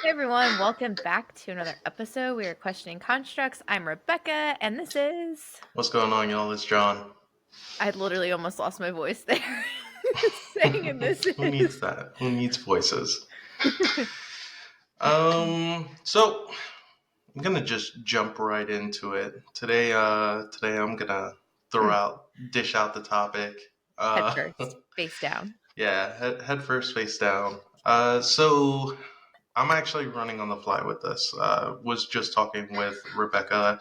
Hey everyone, welcome back to another episode. We are questioning constructs. I'm Rebecca, and this is. What's going on, y'all? It's John. I literally almost lost my voice there. Saying and this Who needs is. that? Who needs voices? So I'm gonna just jump right into it. Today I'm gonna dish out the topic. Head Uh, first, face down. yeah, head first, face down. So I'm actually running on the fly with this. Was just talking with Rebecca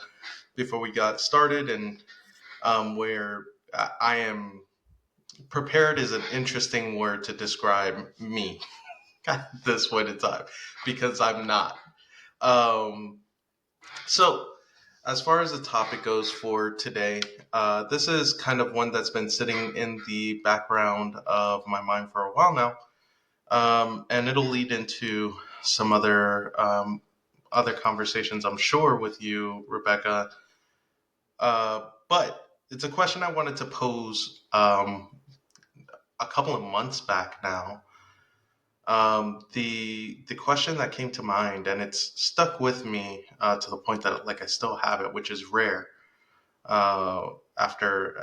before we got started, and where I am prepared is an interesting word to describe me at this point in time because I'm not. Um, so, as far as the topic goes for today, this is kind of one that's been sitting in the background of my mind for a while now, and it'll lead into some other conversations, I'm sure, with you, Rebecca. But it's a question I wanted to pose a couple of months back now. The question that came to mind, and it's stuck with me to the point that like I still have it, which is rare. After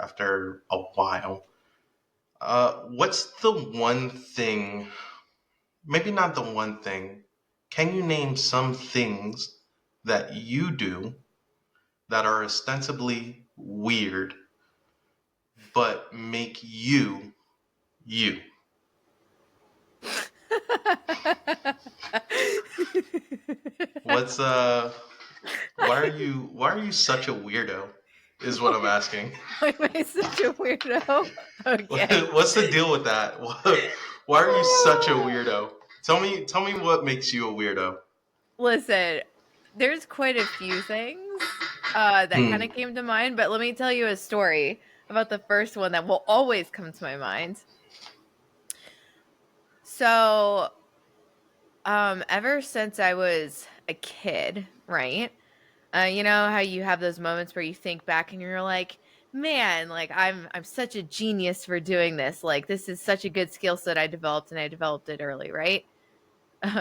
a while, what's the one thing? Maybe not the one thing. Can you name some things that you do that are ostensibly weird, but make you you? What's why are you such a weirdo? Is what I'm asking. Why am I such a weirdo? Okay. What's the deal with that? Why are you such a weirdo? Tell me what makes you a weirdo. Listen, there's quite a few things that kind Hmm. of came to mind, but let me tell you a story about the first one that will always come to my mind. So, ever since I was a kid, right? You know how you have those moments where you think back and you're like, "Man, like I'm such a genius for doing this. Like this is such a good skill set I developed and I developed it early, right?"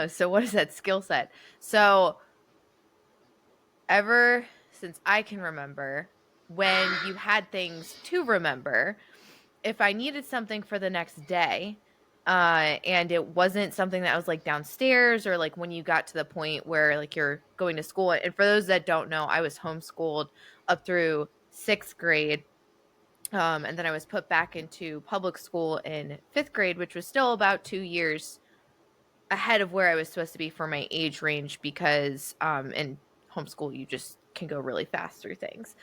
So what is that skill set? So, ever since I can remember, when you had things to remember, if I needed something for the next day, and it wasn't something that was like downstairs or like when you got to the point where like you're going to school. And for those that don't know, I was homeschooled up through sixth grade. And then I was put back into public school in fifth grade, which was still about 2 years ahead of where I was supposed to be for my age range because in homeschool, you just can go really fast through things.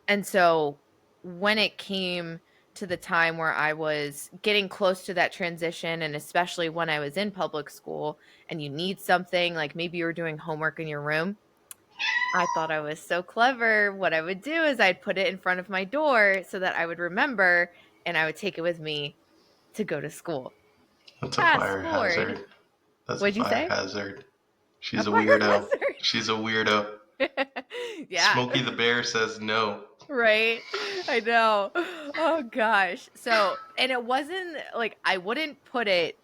And so when it came to the time where I was getting close to that transition, and especially when I was in public school and you need something, like maybe you were doing homework in your room, I thought I was so clever. What I would do is I'd put it in front of my door so that I would remember and I would take it with me to go to school. That's a Fast fire forward. hazard. That's a What'd you fire say? hazard. A She's a fire weirdo. hazard. She's a weirdo. Yeah. Smokey the Bear says no. Right? I know. Oh gosh. So, and it wasn't like I wouldn't put it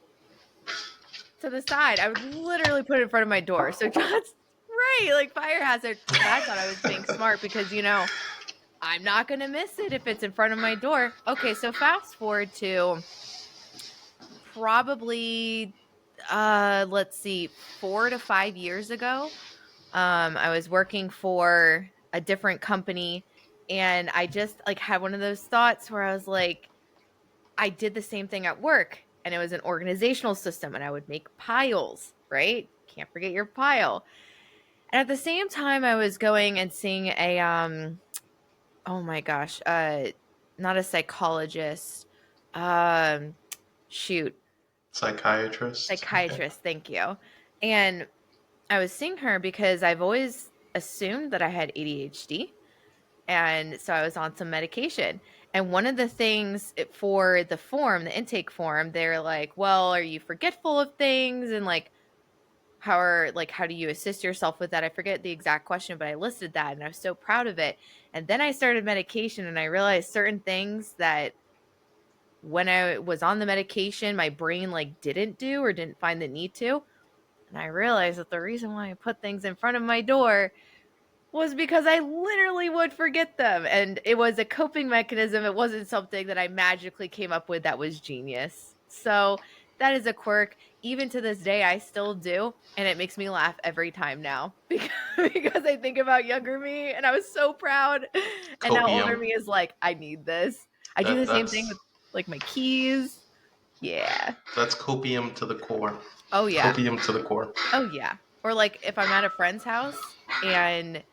to the side. I would literally put it in front of my door. So John's right, like fire hazard. But I thought I was being smart because, I'm not going to miss it if it's in front of my door. Okay, so fast forward to probably let's see, 4 to 5 years ago. I was working for a different company and I just like had one of those thoughts where I was like, I did the same thing at work and it was an organizational system and I would make piles, right? Can't forget your pile. And at the same time I was going and seeing a oh my gosh, not a psychologist. Um shoot, Psychiatrist. Okay. psychiatrist, thank you. And I was seeing her because I've always assumed that I had ADHD. And so I was on some medication. And one of the things for the form, the intake form, they're like, well, are you forgetful of things? And like, how do you assist yourself with that? I forget the exact question, but I listed that and I was so proud of it. And then I started medication and I realized certain things that when I was on the medication, my brain like didn't do or didn't find the need to. And I realized that the reason why I put things in front of my door was because I literally would forget them. And it was a coping mechanism. It wasn't something that I magically came up with that was genius. So that is a quirk. Even to this day, I still do. And it makes me laugh every time now because I think about younger me and I was so proud. And now older Copium. me is like, I need this. I do That the same thing that's with like my keys. Yeah. that's copium to the core. Oh, yeah. Copium to the core. Oh, yeah. Or like if I'm at a friend's house and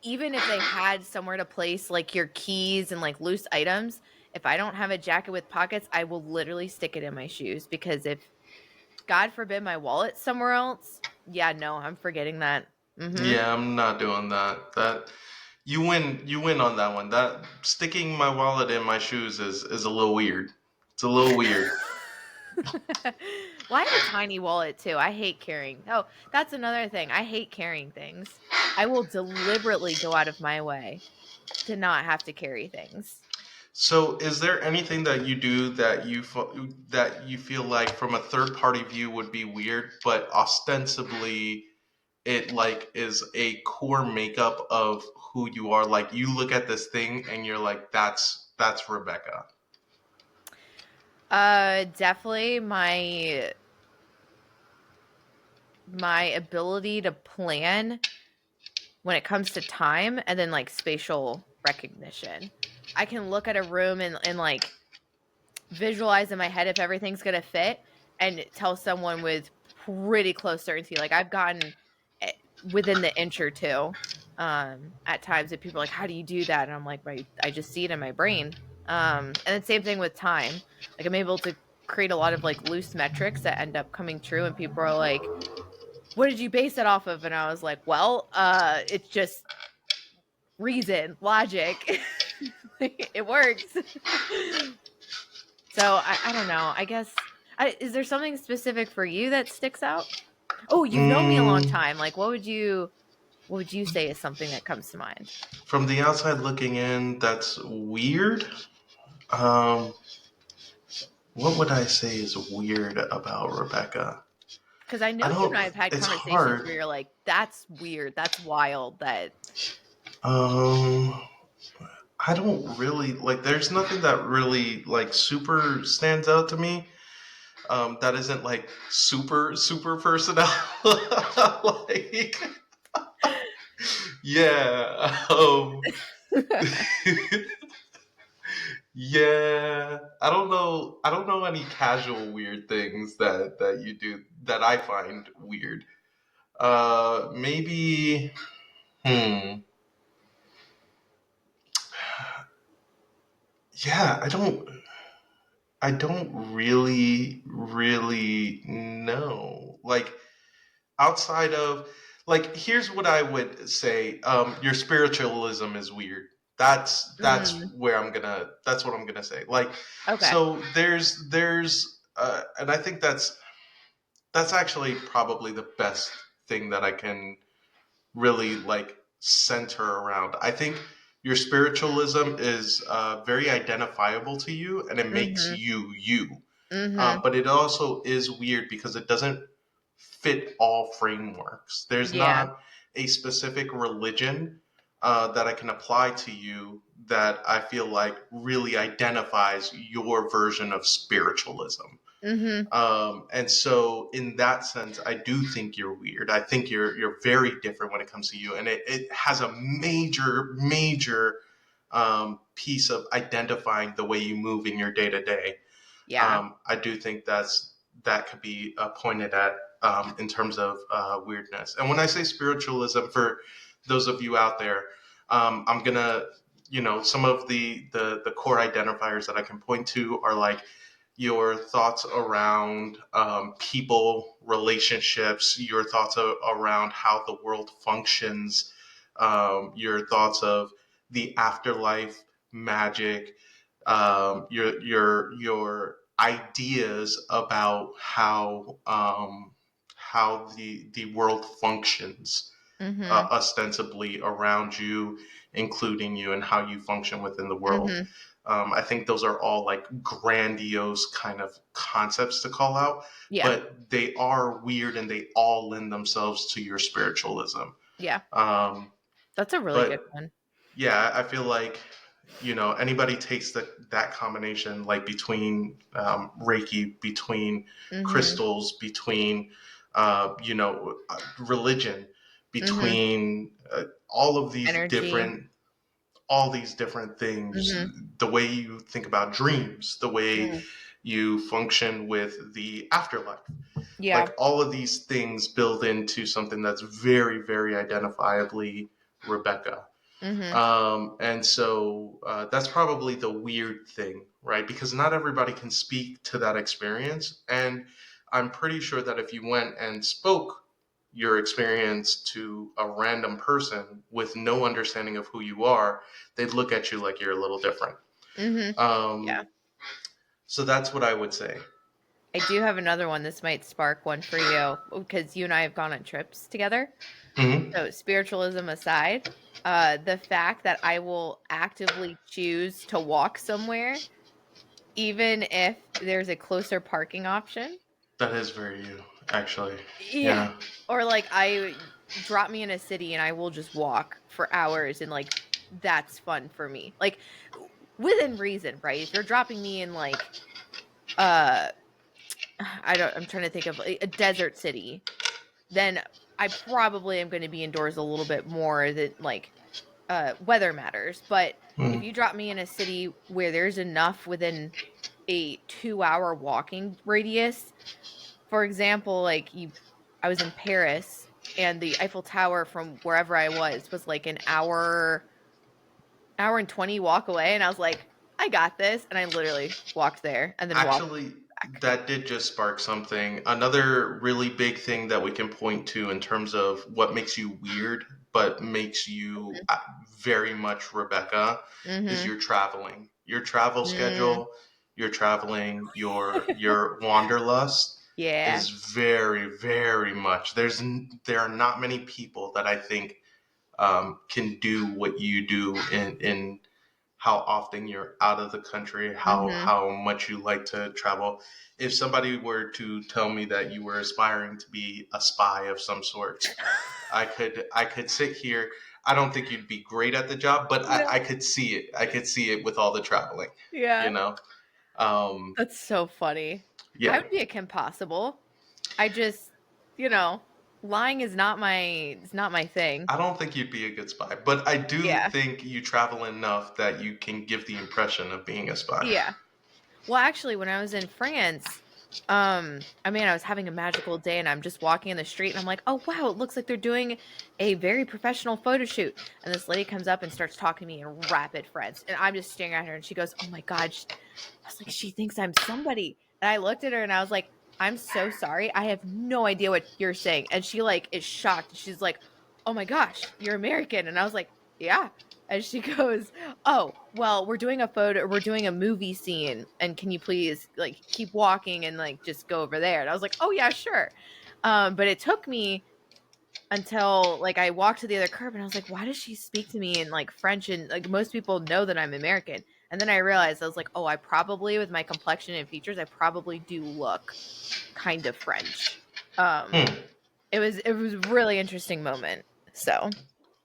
even if they had somewhere to place like your keys and like loose items, if I don't have a jacket with pockets, I will literally stick it in my shoes because if God forbid my wallet's somewhere else, yeah, no, I'm forgetting that. Mhm. Yeah, I'm not doing that. That you win. You win on that one. That sticking my wallet in my shoes is a little weird. It's a little weird. Well, I have a tiny wallet too. I hate carrying. Oh, that's another thing. I hate carrying things. I will deliberately go out of my way to not have to carry things. So, is there anything that you do that that you feel like from a third party view would be weird, but ostensibly it like is a core makeup of who you are? Like you look at this thing and you're like, that's Rebecca. Definitely my ability to plan when it comes to time and then like spatial recognition. I can look at a room and like visualize in my head if everything's going to fit and tell someone with pretty close certainty. Like I've gotten within the inch or two at times that people are like, how do you do that? And I'm like, I just see it in my brain. And the same thing with time. Like I'm able to create a lot of like loose metrics that end up coming true and people are like, what did you base it off of? And I was like, well, it's just reason, logic. It works. So I don't know. I guess is there something specific for you that sticks out? Oh, you've known me a long Mm, time. Like what would you say is something that comes to mind? from the outside looking in, that's weird. Um, what would I say is weird about Rebecca? Because I I know you and don't. I have had It's conversations hard. where you're like, that's weird, that's wild, that Um, I don't really like. There's nothing that really like super stands out to me. That isn't like super personal. Like, yeah. Yeah. I don't know. I don't know any casual weird things that you do that I find weird. Maybe. Hmm. Yeah. I don't really know. Like outside of like here's what I would say. Your spiritualism is weird. That's mm, where that's what I'm gonna say. Like okay. so there's and I think that's actually probably the best thing that I can really like center around. I think your spiritualism is very identifiable to you and it makes Mm-hmm. you you. Mm-hmm. But it also is weird because it doesn't fit all frameworks. There's Yeah. not a specific religion that I can apply to you that I feel like really identifies your version of spiritualism. Mm-hmm. And so, in that sense, I do think you're weird. I think you're very different when it comes to you, and it has a major piece of identifying the way you move in your day to day. Yeah. I do think that could be pointed at in terms of weirdness. And when I say spiritualism, for those of you out there, I'm gonna, some of the core identifiers that I can point to are like your thoughts around people, relationships, your thoughts around how the world functions, your thoughts of the afterlife, magic, your ideas about how the world functions Mm-hmm. ostensibly around you, including you, and how you function within the world. Mm-hmm. I think those are all like grandiose kind of concepts to call out, Yeah. but they are weird and they all lend themselves to your spiritualism. Yeah. Um, That's a really good but one. yeah, I feel like anybody takes that combination, like between Reiki, between Mhm. crystals, between religion, Mhm. between all of these Energy. different things, Mhm. the way you think about dreams, the way Mm. you function with the afterlife, Yeah. like all of these things build into something that's very, very identifiably Rebecca. Mhm. And so that's probably the weird thing, right? Because not everybody can speak to that experience. And I'm pretty sure that if you went and spoke your experience to a random person with no understanding of who you are, they'd look at you like you're a little different. Mhm. Yeah. Um, so that's what I would say. I do have another one. This might spark one for you because you and I have gone on trips together. Hmm. So, spiritualism aside, the fact that I will actively choose to walk somewhere, even if there's a closer parking option. That is very you, actually. Yeah. Yeah. Or like I drop me in a city and I will just walk for hours and like that's fun for me. Like within reason, right? If you're dropping me in like uh I'm trying to think of a desert city, then I probably am going to be indoors a little bit more than like weather matters. But if Mm. you drop me in a city where there's enough within a 2-hour walking radius, for example, I was in Paris and the Eiffel Tower from wherever I was like an hour and 20 walk away, and I was like, I got this, and I literally walked there and then walked Actually, back. that did just spark something. Another really big thing that we can point to in terms of what makes you weird, but makes you very much Rebecca, is Mhm. your traveling. Your travel Mm, schedule, your traveling, your wanderlust yeah. is very, very much. There are not many people that I think can do what you do in how often you're out of the country, Mhm. how much you like to travel. If somebody were to tell me that you were aspiring to be a spy of some sort, I could sit here. I don't think you'd be great at the job, but I No. could see it. I could see it with all the traveling, you Yeah. know. Um, That's so funny. I yeah, would be a Kim Possible. I just, you know, lying is not my thing. I don't think you'd be a good spy, but I do Yeah. think you travel enough that you can give the impression of being a spy. Yeah. Well, actually, when I was in France, I mean, I was having a magical day and I'm just walking in the street and I'm like, oh, wow, it looks like they're doing a very professional photo shoot. And this lady comes up and starts talking to me in rapid French. And I'm just staring at her and she goes, oh my God. I was like, she thinks I'm somebody. And I looked at her and I was like, I'm so sorry. I have no idea what you're saying. And she like is shocked. She's like, oh my gosh, you're American. And I was like, yeah. And she goes, oh, well, we're doing a movie scene. And can you please like keep walking and like just go over there? And I was like, oh yeah, sure. But it took me until like I walked to the other curb and I was like, why does she speak to me in like French? And like most people know that I'm American. And then I realized I was like, oh, I probably with my complexion and features, I probably do look kind of French. Um, Hmm. it was a really interesting moment. So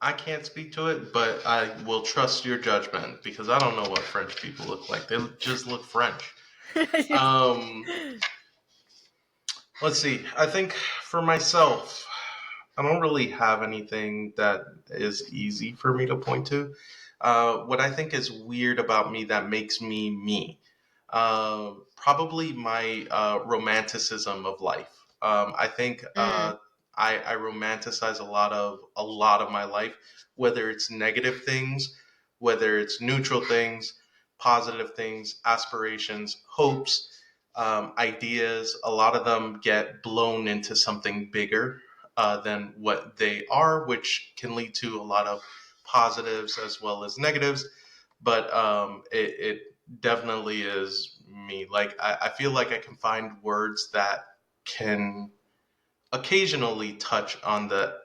I can't speak to it, but I will trust your judgment because I don't know what French people look like. They just look French. Um, let's see. I think for myself, I don't really have anything that is easy for me to point to. What I think is weird about me that makes me me, probably my romanticism of life. I think Mm, I romanticize a lot of my life, whether it's negative things, whether it's neutral things, positive things, aspirations, hopes, ideas. A lot of them get blown into something bigger than what they are, which can lead to a lot of positives as well as negatives. But it definitely is me. Like I feel like I can find words that can occasionally touch on the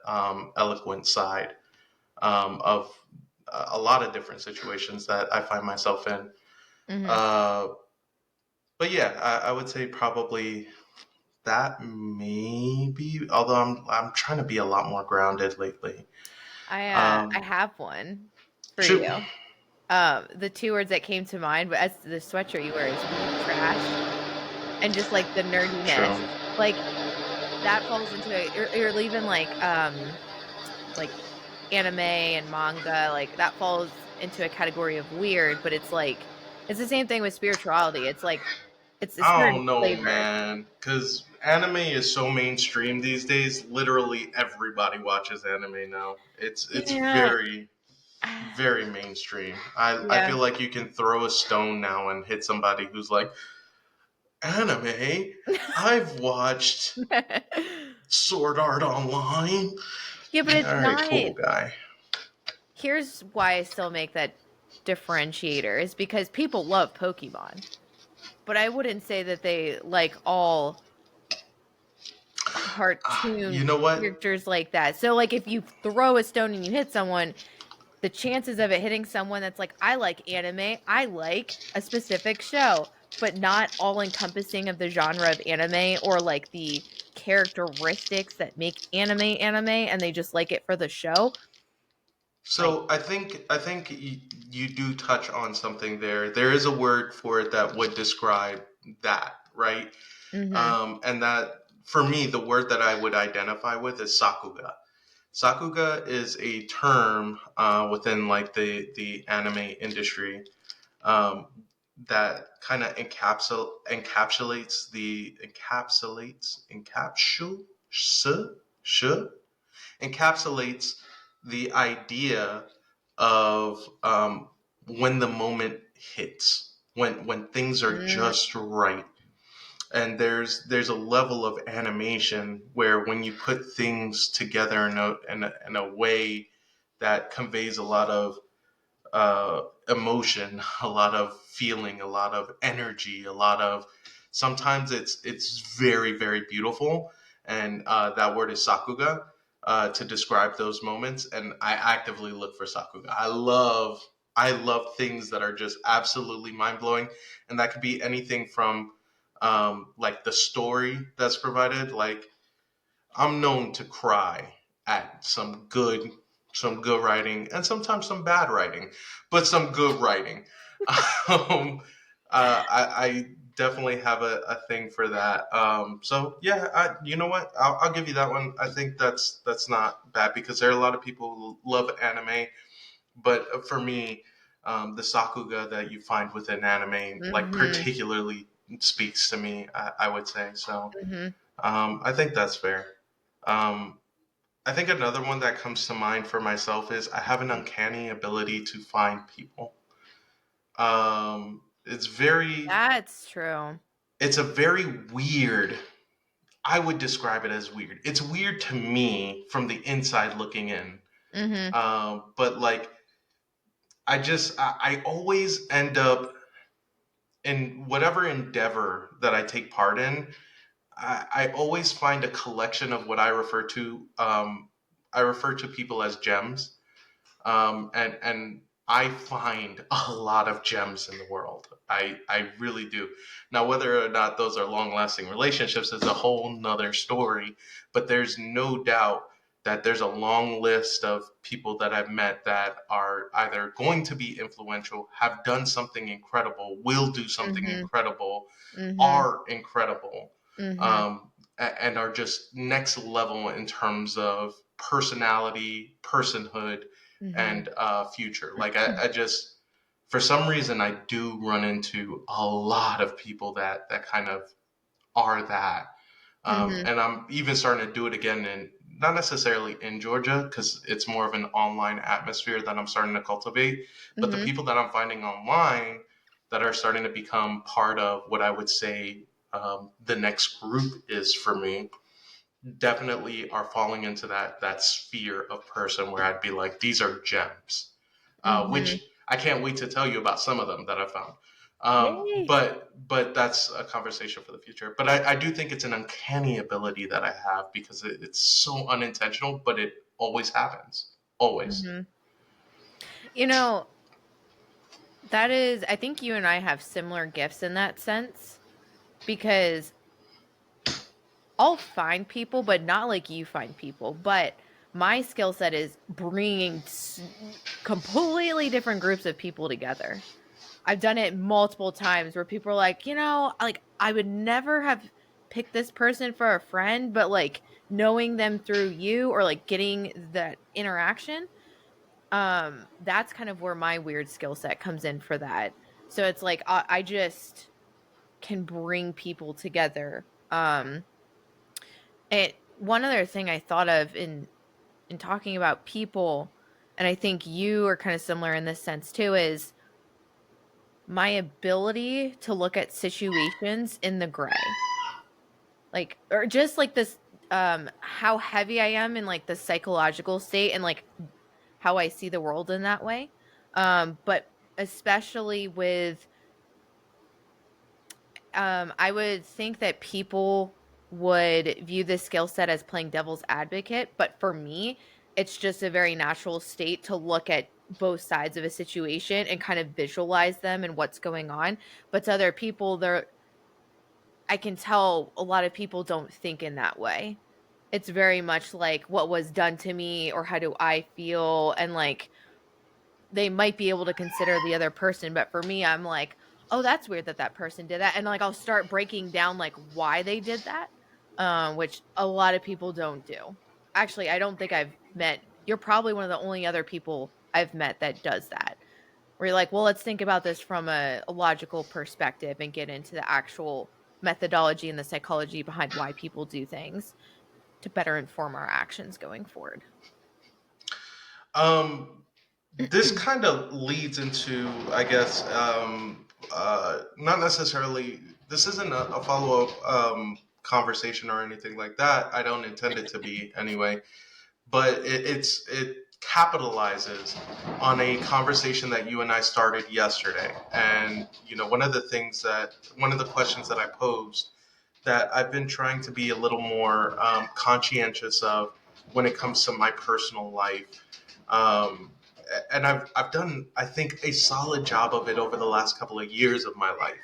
eloquent side of a lot of different situations that I find myself in. Mhm. Uh, but yeah, I would say probably that maybe. Although I'm trying to be a lot more grounded lately. I Um, have one for shoot, you. The 2 words that came to mind, but as the sweatshirt you wear is white trash and just, like, the nerdiness. true. Like, that falls into a or even, like, anime and manga, like, that falls into a category of weird, but it's like it's the same thing with spirituality. It's like it's a I certain don't know, flavor. man, because anime is so mainstream these days. Literally everybody watches anime now. It's Yeah. very mainstream. I Yeah. feel like you can throw a stone now and hit somebody who's like, anime? I've watched Sword Art Online. Yeah, but it's All right, not. cool guy. Here's why I still make that differentiator is because people love Pokemon, but I wouldn't say that they like all You cartoon know what? characters like that. So, like, if you throw a stone and you hit someone, the chances of it hitting someone that's like, I like anime, I like a specific show, but not all encompassing of the genre of anime or like the characteristics that make anime, and they just like it for the show. Like, So I think you do touch on something there. There is a word for it that would describe that, right? mm-hmm, And that for me, the word that I would identify with is sakuga. Sakuga is a term within like the anime industry um, that kind of encapsulates the idea of when the moment hits, when things are mm, just right. And there's a level of animation where when you put things together in a way that conveys a lot of emotion, a lot of feeling, a lot of energy, a lot of sometimes it's very beautiful, and that word is sakuga to describe those moments. And I actively look for sakuga. I love things that are just absolutely mind blowing, and that could be anything from like the story that's provided, like I'm known to cry at some good writing and sometimes some bad writing, but some good writing. um, I definitely have a thing for that. So yeah, you know what? I'll give you that one. I think that's not bad because there are a lot of people who love anime, but for me, the sakuga that you find within anime, like mm-hmm, particularly speaks to me. I would say so. mm-hmm. I think that's fair. Um, I think another one that comes to mind for myself is I have an uncanny ability to find people. It's That's true. it's a very weird. I would describe it as weird. It's weird to me from the inside looking in. Mm-hmm, But like, I always end up in whatever endeavor that I take part in. I always find a collection of what I refer to. I refer to people as gems, and I find a lot of gems in the world. I really do. Now, whether or not those are long lasting relationships is a whole nother story. But there's no doubt that there's a long list of people that I've met that are either going to be influential, have done something incredible, will do something mm-hmm, incredible, mm-hmm, are incredible, mm-hmm, um, and are just next level in terms of personality, personhood, mm-hmm. and future. Like I just, for some reason, I do run into a lot of people that kind of are that. Mhm, And I'm even starting to do it again, and not necessarily in Georgia because it's more of an online atmosphere that I'm starting to cultivate. But the mhm, people that I'm finding online that are starting to become part of what I would say the next group is for me definitely are falling into that sphere of person where I'd be like, these are gems, mhm. which I can't wait to tell you about some of them that I found. Yay! But that's a conversation for the future. But I do think it's an uncanny ability that I have because it's so unintentional, but it always happens. Always. Mhm. You know, That is, I think you and I have similar gifts in that sense because I'll find people, but not like you find people. But my skill set is bringing completely different groups of people together. I've done it multiple times where people are like, like I would never have picked this person for a friend, but like knowing them through you or like getting that interaction, that's kind of where my weird skill set comes in for that. So it's like I just can bring people together. And one other thing I thought of in talking about people, and I think you are kind of similar in this sense too, is my ability to look at situations in the gray. Like or just like this how heavy I am in like the psychological state and like how I see the world in that way. But especially with I would think that people would view this skill set as playing devil's advocate, but for me, it's just a very natural state to look at both sides of a situation and kind of visualize them and what's going on. But to other people, I can tell a lot of people don't think in that way. It's very much like what was done to me or how do I feel and like they might be able to consider the other person, but for me, I'm like, "Oh, that's weird that that person did that," and, like, I'll start breaking down, like, why they did that, which a lot of people don't do. Actually, I don't think I've met you're probably one of the only other people I've met that does that, where you're like, "Well, let's think about this from a logical perspective and get into the actual methodology and the psychology behind why people do things to better inform our actions going forward." Um, this kind of leads into, I guess, not necessarily. This isn't a follow up conversation or anything like that. I don't intend it to be anyway. But it capitalizes on a conversation that you and I started yesterday. And one of the questions that I posed that I've been trying to be a little more conscientious of when it comes to my personal life. Um, and I've done, I think, a solid job of it over the last couple of years of my life.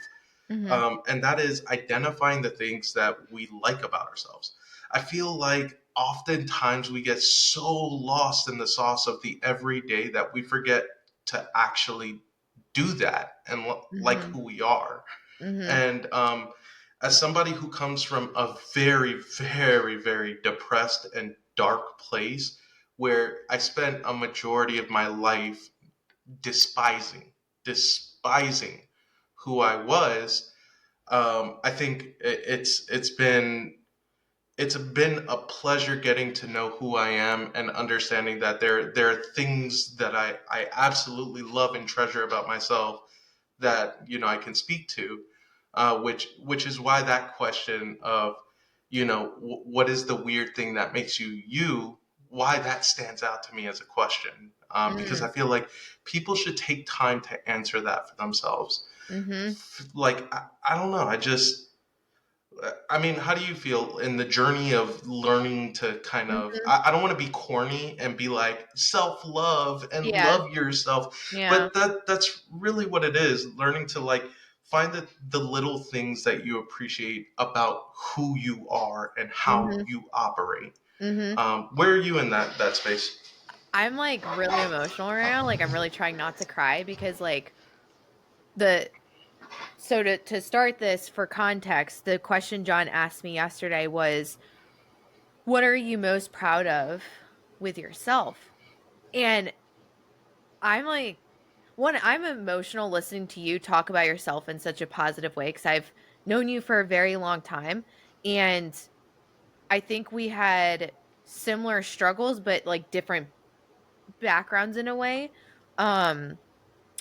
Mhm. And that is identifying the things that we like about ourselves. I feel like oftentimes we get so lost in the sauce of the everyday that we forget to actually do that and like Mhm. who we are. Mhm. And as somebody who comes from a very, very, very depressed and dark place where I spent a majority of my life despising who I was, I think it's been a pleasure getting to know who I am and understanding that there are things that I absolutely love and treasure about myself that I can speak to, which is why that question of what is the weird thing that makes you you, why that stands out to me as a question, because I Mhm. feel like people should take time to answer that for themselves. Mhm. Like I don't know, I mean, how do you feel in the journey of learning to kind of? Mhm. I don't want to be corny and be like self love and Yeah. love yourself, Yeah. but that's really what it is. Learning to like find the little things that you appreciate about who you are and how Mhm. you operate. Mhm. Where are you in that space? I'm, like, really emotional right now, like, I'm really trying not to cry because, like, the so to start this for context, the question John asked me yesterday was, "What are you most proud of with yourself?" And I'm like I'm emotional listening to you talk about yourself in such a positive way because 'cause I've known you for a very long time, and I think we had similar struggles, but, like, different backgrounds in a way. Um,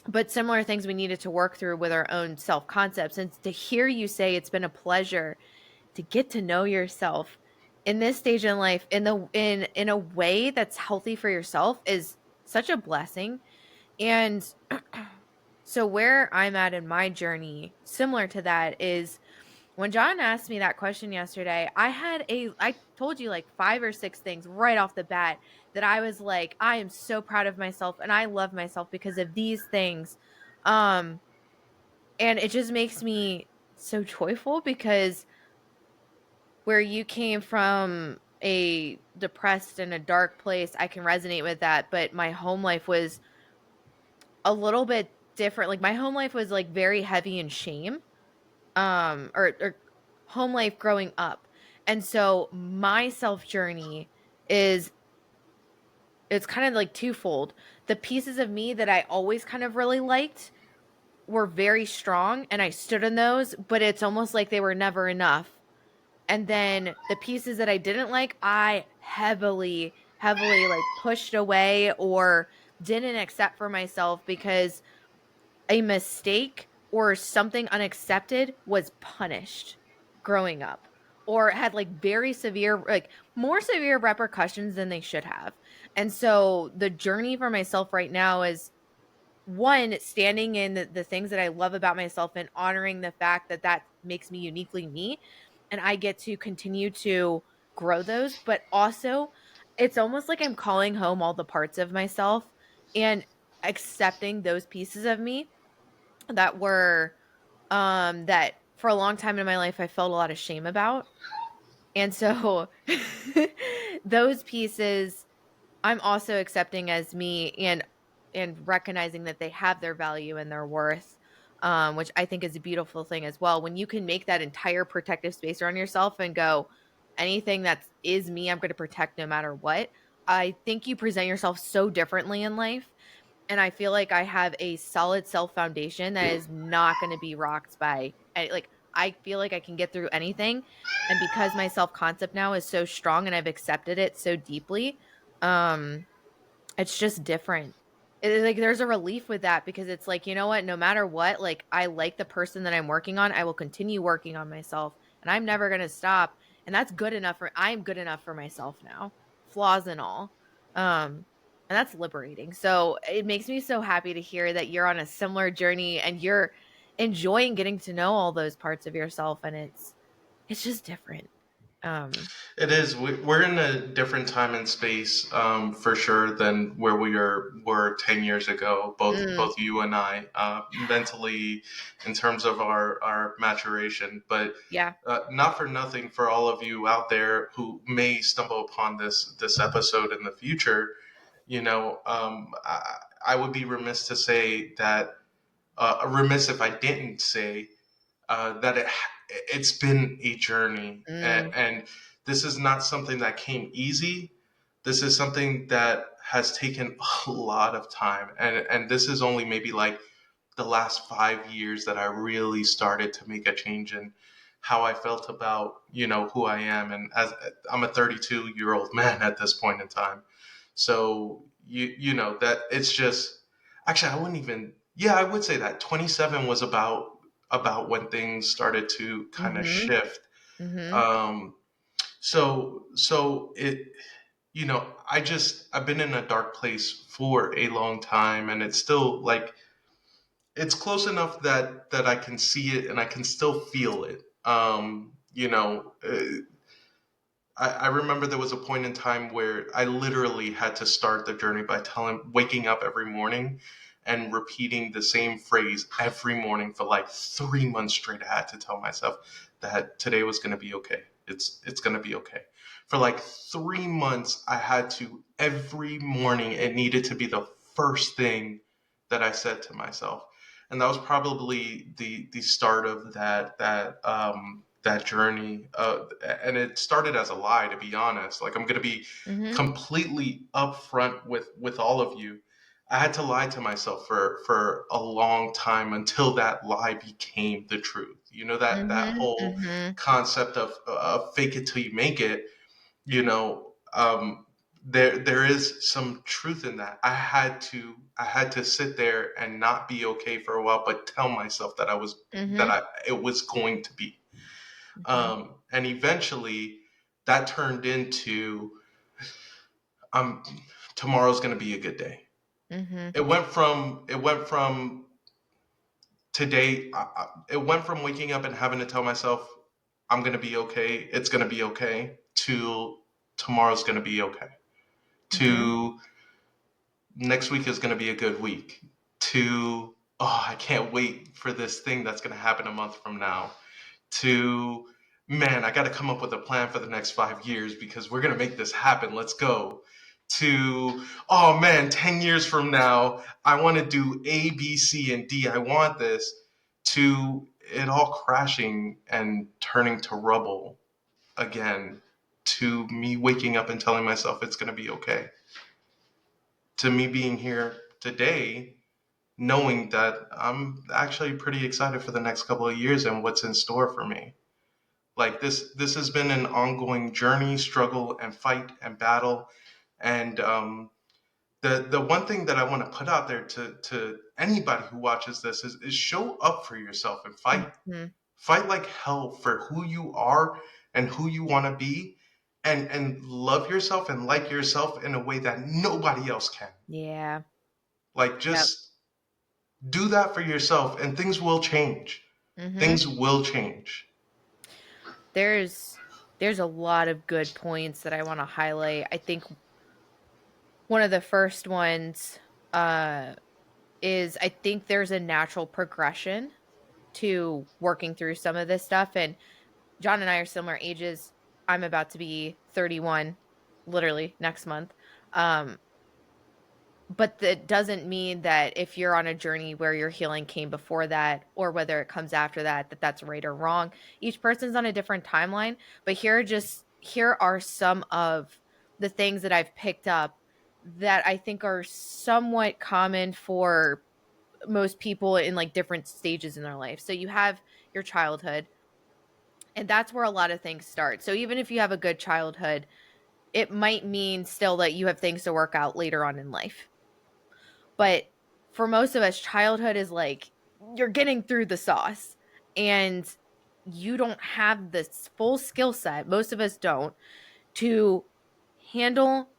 but similar things we needed to work through with our own self concepts. And to hear you say it's been a pleasure to get to know yourself in this stage in life in a way that's healthy for yourself is such a blessing. And so where I'm at in my journey, similar to that, is when John asked me that question yesterday, I told you like 5 or 6 things right off the bat that I was like, I am so proud of myself and I love myself because of these things. Um, and it just makes me so joyful because where you came from a depressed and a dark place, I can resonate with that, but my home life was a little bit different. Like my home life was like very heavy in shame. Or home life growing up. And so my self journey is it's kind of like twofold. The pieces of me that I always kind of really liked were very strong and I stood in those, but it's almost like they were never enough. And then the pieces that I didn't like, I heavily like pushed away or didn't accept for myself because a mistake or something unaccepted was punished growing up or had like very severe, like more severe repercussions than they should have. And so the journey for myself right now is one, standing in the things that I love about myself and honoring the fact that that makes me uniquely me. And I get to continue to grow those, but also it's almost like I'm calling home all the parts of myself and accepting those pieces of me that were that for a long time in my life I felt a lot of shame about. And so those pieces I'm also accepting as me and recognizing that they have their value and their worth, which I think is a beautiful thing as well. When you can make that entire protective space around yourself and go, anything that is me, I'm going to protect no matter what. I think you present yourself so differently in life, and I feel like I have a solid self foundation that is not going to be rocked by like I feel like I can get through anything, and because my self concept now is so strong and I've accepted it so deeply, um it's just different. Like there's a relief with that because it's like, you know what, no matter what, like I like the person that I'm working on. I will continue working on myself and I'm never going to stop. And that's good enough for I'm good enough for myself now, flaws and all. And that's liberating. So it makes me so happy to hear that you're on a similar journey and you're enjoying getting to know all those parts of yourself, and it's just different. Um It is. We're in a different time and space, for sure, than where were 10 years ago. mm, Both you and I, mentally, in terms of our maturation. But yeah. not for nothing, for all of you out there who may stumble upon this episode in the future, I would be remiss to say that remiss if I didn't say that it's been a journey, Mm, and this is not something that came easy. This is something that has taken a lot of time, and this is only maybe like the last 5 years that I really started to make a change in how I felt about who I am, and as I'm a 32-year-old man at this point in time. So you know that it's just actually I wouldn't even yeah I would say that 27 was about when things started to kind of mhm. shift. Mhm. Um, so it I've been in a dark place for a long time, and it's still like it's close enough that I can see it and I can still feel it. I remember there was a point in time where I literally had to start the journey by waking up every morning and repeating the same phrase every morning for like 3 months straight. I had to tell myself that today was going to be okay. It's going to be okay. For like 3 months, I had to every morning. It needed to be the first thing that I said to myself, and that was probably the start of that journey. And it started as a lie, to be honest. Like I'm going to be Mhm. completely upfront with all of you. I had to lie to myself for a long time until that lie became the truth. You know that Mhm. whole Mhm. concept of fake it till you make it. You know, there is some truth in that. I had to sit there and not be okay for a while, but tell myself that Mhm. I it was going to be. Mhm. And eventually, that turned into um, tomorrow's going to be a good day. Mhm. It went from today. It went from waking up and having to tell myself I'm going to be okay. It's going to be okay. To tomorrow's going to be okay. Mhm. To next week is going to be a good week. To oh, I can't wait for this thing that's going to happen a month from now, to, man, I got to come up with a plan for the next 5 years because we're going to make this happen. Let's go. To, oh man, 10 years from now, I want to do A, B, C, and D. I want this. To it all crashing and turning to rubble again. To me waking up and telling myself it's going to be okay. To me being here today knowing that I'm actually pretty excited for the next couple of years and what's in store for me. Like this has been an ongoing journey, struggle, and fight and battle. And the one thing that I want to put out there to anybody who watches this is show up for yourself and fight. Mhm. Fight like hell for who you are and who you want to be, and love yourself and like yourself in a way that nobody else can. Yeah. Like Yep. just do that for yourself and things will change. Mhm. Things will change. There's there's a lot of good points that I want to highlight. I think one of the first ones uh is I think there's a natural progression to working through some of this stuff, and John and I are similar ages. I'm about to be 31 literally next month. Um but that doesn't mean that if you're on a journey where your healing came before that or whether it comes after that, that that's right or wrong. Each person's on a different timeline, but here are some of the things that I've picked up that I think are somewhat common for most people in like different stages in their life. So you have your childhood, and that's where a lot of things start. So even if you have a good childhood, it might mean still that you have things to work out later on in life. But for most of us, childhood is like you're getting through the sauce and you don't have this full skill set. Most of us don't to handle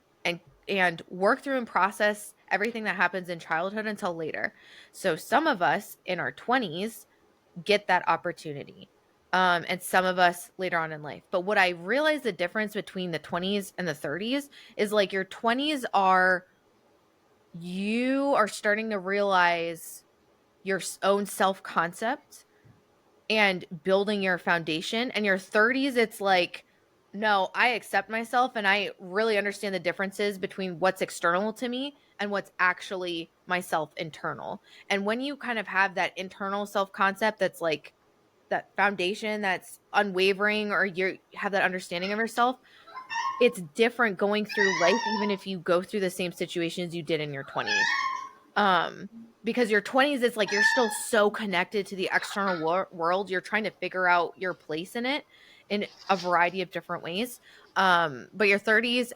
and work through and process everything that happens in childhood until later. So some of us in our 20s get that opportunity. And some of us later on in life. But what I realized the difference between the 20s and the 30s is like your 20s are you are starting to realize your own self concept and building your foundation. And your 30s, it's like, no, I accept myself and I really understand the differences between what's external to me and what's actually myself internal. And when you kind of have that internal self concept that's like that foundation that's unwavering, or you have that understanding of yourself, it's different going through life, even if you go through the same situations you did in your 20s. um because your 20s, it's like you're still so connected to the external world, you're trying to figure out your place in it in a variety of different ways. But your 30s,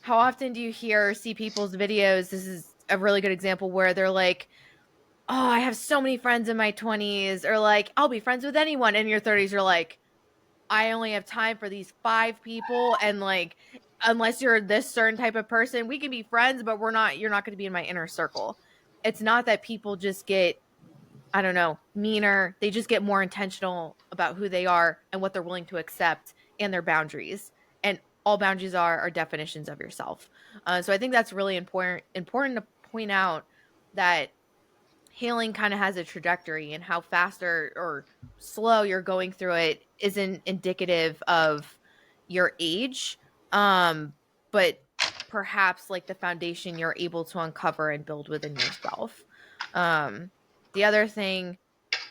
how often do you hear or see people's videos? This is a really good example where they're like, oh, I have so many friends in my 20s, or like, I'll be friends with anyone. In your 30s, you're like, I only have time for these 5 people, and like, unless you're this certain type of person, we can be friends, but you're not going to be in my inner circle. It's not that people just get, I don't know, meaner. They just get more intentional about who they are and what they're willing to accept and their boundaries. And all boundaries are definitions of yourself. So I think that's really important to point out that healing kind of has a trajectory, and how fast or slow you're going through it isn't indicative of your age, um but perhaps like the foundation you're able to uncover and build within yourself. um the other thing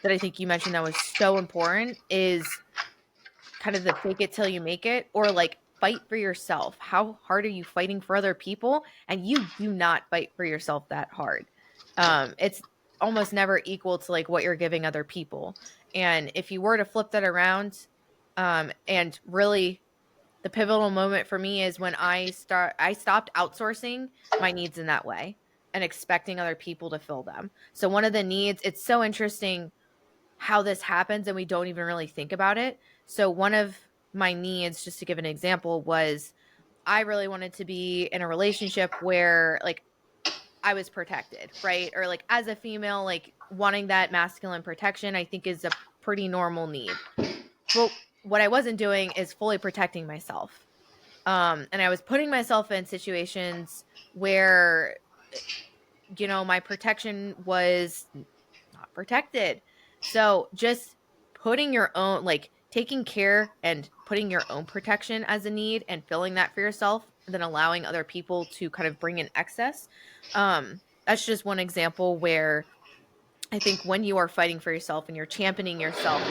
that I think you mentioned that was so important is kind of the fake it till you make it, or like fight for yourself. How hard are you fighting for other people? And you do not fight for yourself that hard. It's almost never equal to like what you're giving other people. And if you were to flip that around, and really the pivotal moment for me is when I stopped outsourcing my needs in that way and expecting other people to fill them. So one of the needs, it's so interesting how this happens and we don't even really think about it. So one of my needs, just to give an example, was I really wanted to be in a relationship where like I was protected, right? Or like as a female, like wanting that masculine protection, I think is a pretty normal need. But what I wasn't doing is fully protecting myself. And I was putting myself in situations where my protection was not protected. So just putting your own, like taking care and putting your own protection as a need and filling that for yourself, and then allowing other people to kind of bring in excess. That's just one example where I think when you are fighting for yourself and you're championing yourself,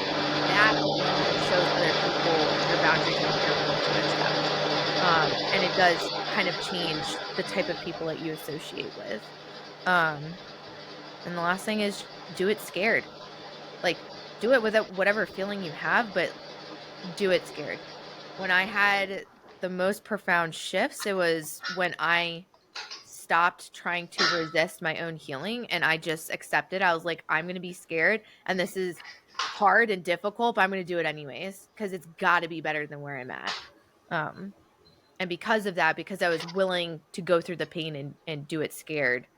that alone shows other people your boundaries and what you're willing to accept. And it does kind of change the type of people that you associate with. Um, and the last thing is do it scared. Like, do it with whatever feeling you have, but do it scared. When I had the most profound shifts, it was when I stopped trying to resist my own healing and I just accepted. I was like, I'm going to be scared and this is hard and difficult, but I'm going to do it anyways because it's got to be better than where I'm at. Um, and because of that, because I was willing to go through the pain and do it scared,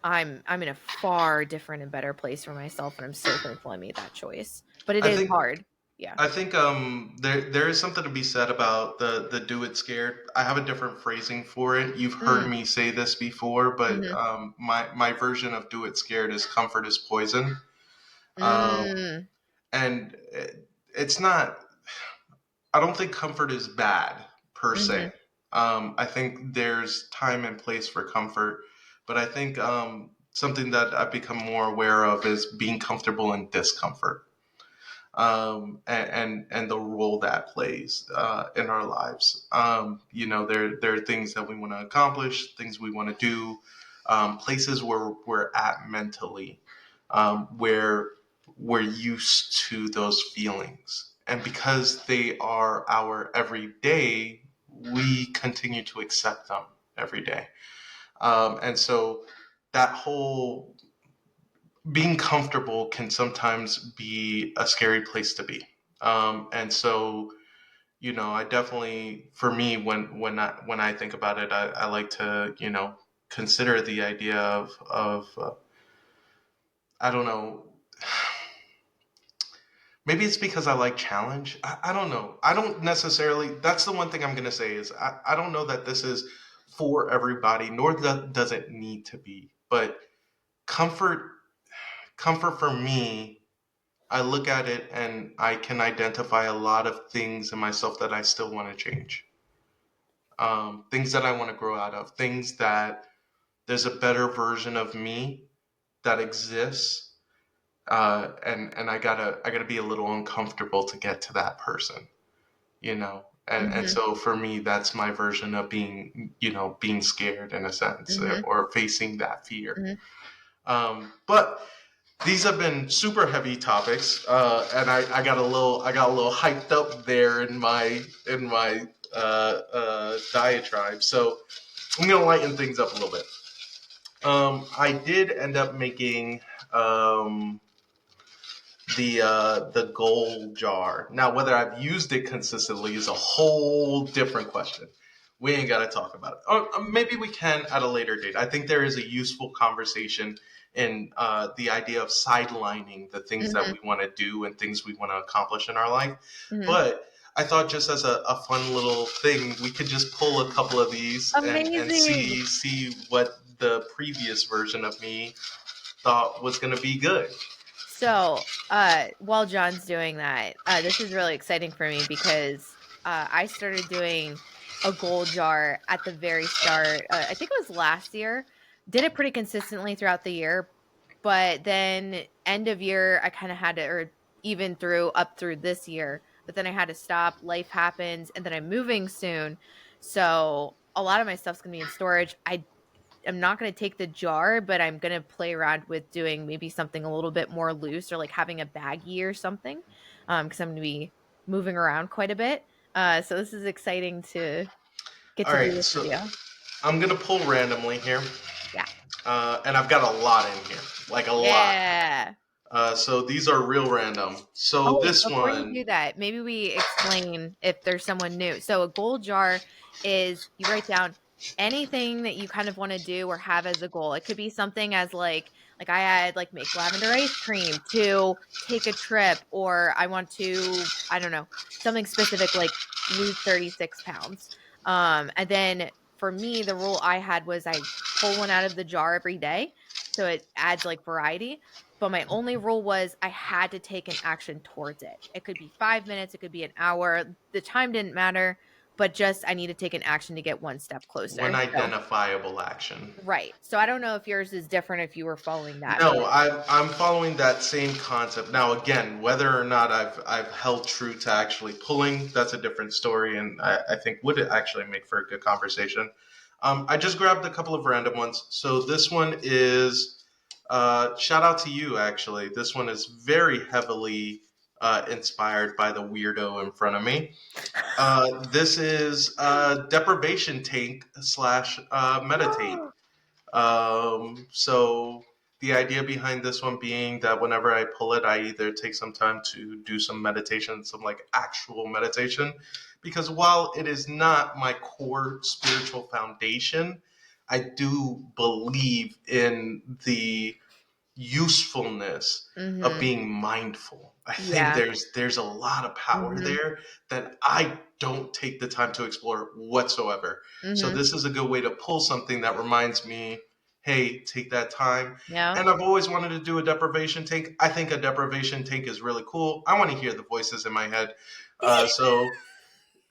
I'm in a far different and better place for myself, and I'm so thankful I made that choice. But it I is think hard. Yeah. I think there is something to be said about the do it scared. I have a different phrasing for it. You've heard Mm, me say this before, but mhm, my version of do it scared is comfort is poison. Um, mm, and it's not. I don't think comfort is bad per mhm, se. I think there's time and place for comfort, but I think something that I've become more aware of is being comfortable in discomfort, and the role that plays in our lives. There are things that we want to accomplish, things we want to do, places where we're at mentally, where we're used to those feelings, and because they are our everyday, we continue to accept them every day, and so that whole being comfortable can sometimes be a scary place to be. And so, I definitely, for me, when I think about it, I like to, consider the idea of I don't know. Maybe it's because I like challenge. I don't know. I don't necessarily. That's the one thing I'm gonna say is I don't know that this is for everybody, nor does it need to be. But comfort, comfort for me, I look at it and I can identify a lot of things in myself that I still want to change. Things that I want to grow out of. Things that there's a better version of me that exists, and I gotta be a little uncomfortable to get to that person. And mhm, so for me, that's my version of being scared in a sense, mhm, or facing that fear. mhm. But these have been super heavy topics, and I got a little hyped up there in my diatribe. So I'm gonna lighten things up a little bit. I did end up making um, the gold jar. Now, whether I've used it consistently is a whole different question. We ain't got to talk about it. Or maybe we can at a later date. I think there is a useful conversation in the idea of sidelining the things that Mhm, we want to do and things we want to accomplish in our life. mhm. But I thought just as a fun little thing, we could just pull a couple of these and Amazing. see what the previous version of me thought was going to be good. So, while John's doing that, this is really exciting for me because I started doing a goal jar at the very start. I think it was last year. Did it pretty consistently throughout the year, but then end of year, I kind of had to, or even through up through this year, but then I had to stop. Life happens, and then I'm moving soon, so a lot of my stuff's gonna be in storage. I'm not going to take the jar, but I'm going to play around with doing maybe something a little bit more loose or like having a baggie or something. Because I'm going to be moving around quite a bit. So this is exciting to get All to do right, this with so you. I'm gonna pull randomly here, Yeah. and I've got a lot in here, like a lot. Yeah. So these are real random. So Oh, wait, this before you one, do that, maybe we explain if there's someone new. So a goal jar is you write down anything that you kind of want to do or have as a goal. It could be something as like I had like make lavender ice cream to take a trip, or I want to, I don't know, something specific like lose 36 pounds. And then for me, the rule I had was I pull one out of the jar every day. So it adds like variety. But my only rule was I had to take an action towards it. It could be 5 minutes, it could be an hour. The time didn't matter, but just I need to take an action to get one step One closer. So, identifiable action. right. So I don't know if yours is different if you were following that, but No, I'm following that same concept. Now, again, whether or not I've held true to actually pulling, that's a different story, and I think would actually make for a good conversation. I just grabbed a couple of random ones. So this one is shout out to you. Actually, this one is very heavily inspired by the weirdo in front of me. This is deprivation tank slash meditate. So the idea behind this one being that whenever I pull it, I either take some time to do some meditation, some like actual meditation, because while it is not my core spiritual foundation, I do believe in the usefulness of mhm. being mindful. I think Yeah. there's a lot of power Mhm. there that I don't take the time to explore whatsoever. So Mhm. this is a good way to pull something that reminds me, hey, take that time. Yeah. And I've always wanted to do a deprivation tank. I think a deprivation tank is really cool. I want to hear the voices in my head. So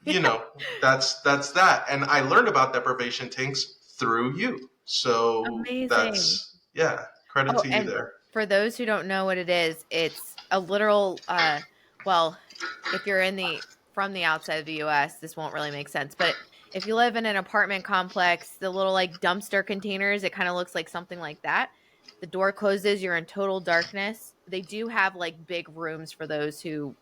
you know, that's that. And I learned about deprivation tanks through you. So Amazing. that's yeah, credit Oh, to you and there. for those who don't know what it is, it's a literal well, if you're in the from the outside of the US, this won't really make sense, but if you live in an apartment complex, the little like dumpster containers, it kind of looks like something like that. The door closes, you're in total darkness. They do have like big rooms for those who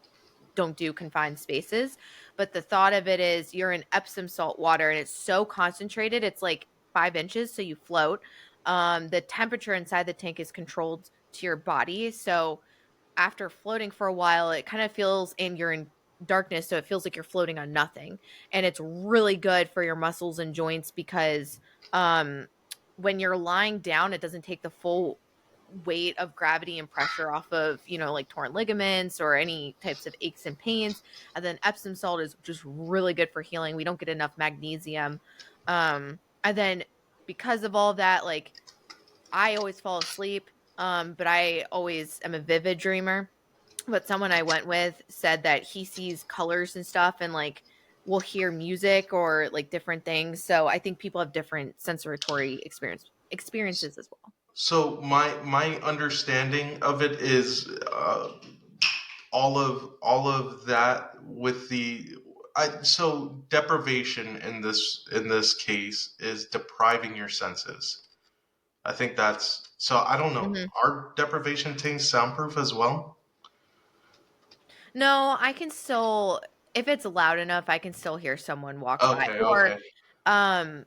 don't do confined spaces. But the thought of it is you're in Epsom salt water and it's so concentrated, it's like 5 inches, so you float. The temperature inside the tank is controlled to your body. So after floating for a while, it kind of feels, and you're in darkness, so it feels like you're floating on nothing. And it's really good for your muscles and joints because um, when you're lying down, it doesn't take the full weight of gravity and pressure off of, like torn ligaments or any types of aches and pains. And then Epsom salt is just really good for healing. We don't get enough magnesium. And then because of all of that, like I always fall asleep, but I always am a vivid dreamer. But someone I went with said that he sees colors and stuff and like will hear music or like different things. So I think people have different sensory experiences as well. So my understanding of it is all of that with the so deprivation in this case is depriving your senses. I think that's so. I don't know. Mhm. Are deprivation tanks soundproof as well? No, I can still, if it's loud enough, I can still hear someone walk by. Okay, Or okay. um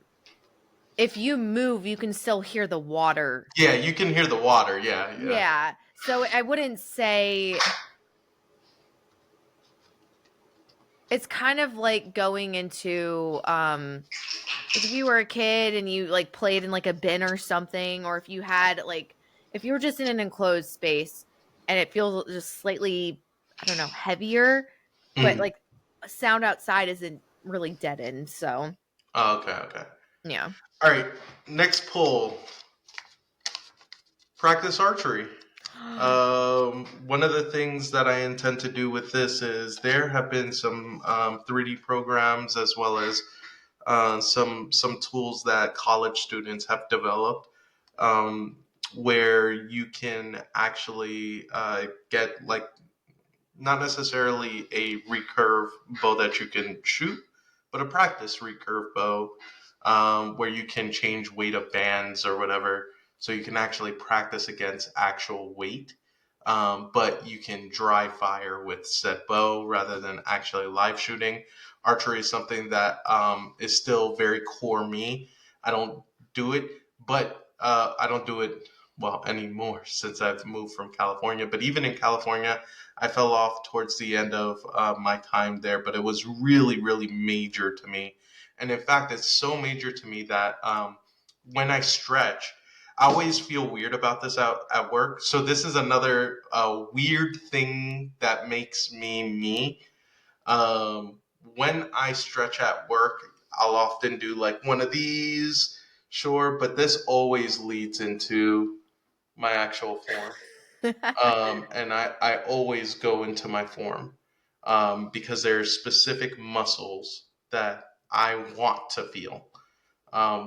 if you move, you can still hear the water. Yeah, you can hear the water. Yeah, yeah. Yeah. So I wouldn't say it's kind of like going into like if you were a kid and you like played in like a bin or something, or if you had like if you were just in an enclosed space and it feels just slightly, I don't know, heavier, but Mm. like sound outside isn't really deadened. So Oh, okay, okay. yeah. All right. Next pull. Practice archery. One of the things that I intend to do with this is there have been some 3D programs as well as some tools that college students have developed, um, where you can actually get like not necessarily a recurve bow that you can shoot, but a practice recurve bow where you can change weight of bands or whatever, so you can actually practice against actual weight. But you can dry fire with said bow rather than actually live shooting. Archery is something that is still very core me. I don't do it, but I don't do it well anymore since I've moved from California. But even in California, I fell off towards the end of my time there, but it was really, really major to me. And in fact, it's so major to me that when I stretch, I always feel weird about this out at work. So this is another weird thing that makes me me. When I stretch at work, I'll often do like one of these, sure, but this always leads into my actual form. And I always go into my form because there are specific muscles that I want to feel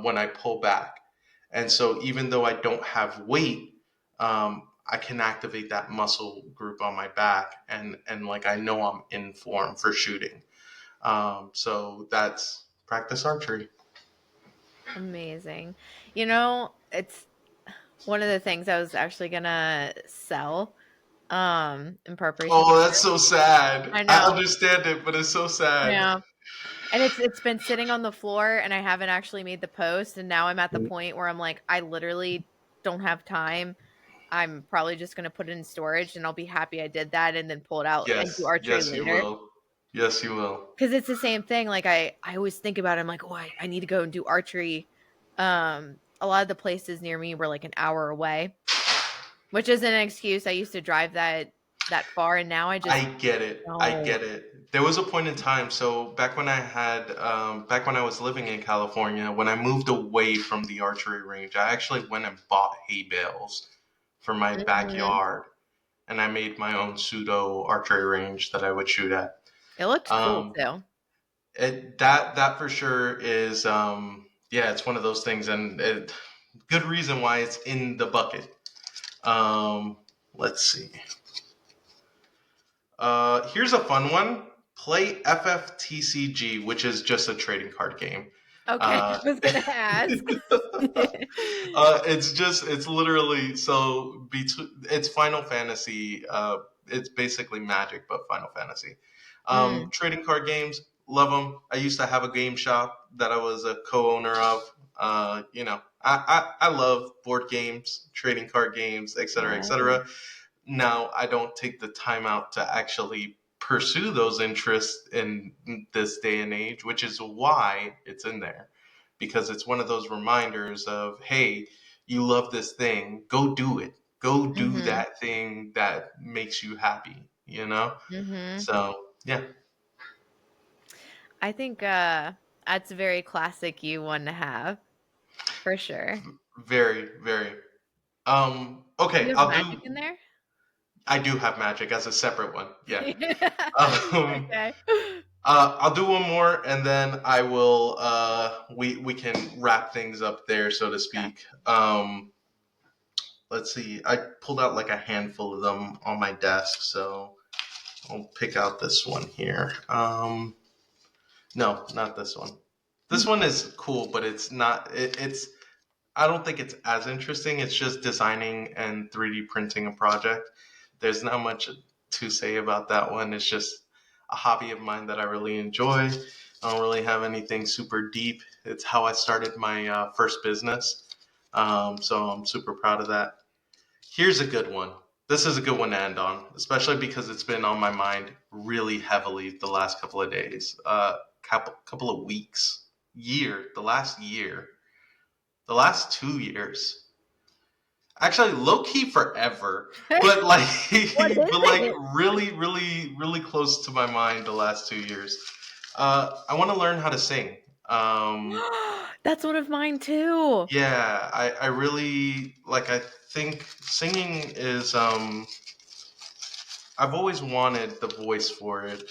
when I pull back. And so even though I don't have weight, I can activate that muscle group on my back, and like I know I'm in form for shooting. So that's practice archery. Amazing. It's one of the things I was actually gonna sell, in preparation Oh, for that's so sad. I I know. understand it, but it's so sad. Yeah. And it's been sitting on the floor and I haven't actually made the post, and now I'm at the point where I'm like, I literally don't have time. I'm probably just gonna put it in storage and I'll be happy I did that and then pull it out and do Yes, archery yes, you later. will. Yes, you will. Because it's the same thing. Like I always think about it. I'm like, oh, I need to go and do archery. A lot of the places near me were like an hour away, which isn't an excuse. I used to drive that far, and now I I just get it. I don't. get it. There was a point in time. So back when I was living in California, when I moved away from the archery range, I actually went and bought hay bales for my Mhm. backyard, and I made my own pseudo archery range that I would shoot at. It looked cool Um, too. that for sure is yeah, it's one of those things, and good reason why it's in the bucket. Um, let's see. Here's a fun one. Play FFTCG, which is just a trading card game. Okay, Uh, I was gonna ask. it's literally it's Final Fantasy. It's basically Magic, but Final Fantasy. Mm, Trading card games, love them. I used to have a game shop that I was a co-owner of. I love board games, trading card games, etc., yeah. etc. Now, I don't take the time out to actually pursue those interests in this day and age, which is why it's in there. Because it's one of those reminders of, hey, you love this thing, go do it. Go do Mhm. that thing that makes you happy, you know? Mhm. So, yeah, I think that's a very classic you one to have for sure. very, very. Do you Okay, have magic in there? I do have magic as a separate one. Yeah. Um, Okay. I'll do one more, and then I will. We can wrap things up there, so to Okay. speak. Let's see. I pulled out like a handful of them on my desk, so I'll pick out this one here. No, not this one. This one is cool, but it's not. It's. I don't think it's as interesting. It's just designing and 3D printing a project. There's not much to say about that one. It's just a hobby of mine that I really enjoy. I don't really have anything super deep. It's how I started my first business. So I'm super proud of that. Here's a good one. This is a good one to end on, especially because it's been on my mind really heavily the last couple of days, couple of weeks, the last 2 years. Actually, low key forever, but like, What is but like it? really, really, really close to my mind the last 2 years. I want to learn how to sing. Um, That's one of mine too. yeah, I really like. I think singing is. I've always wanted the voice for it.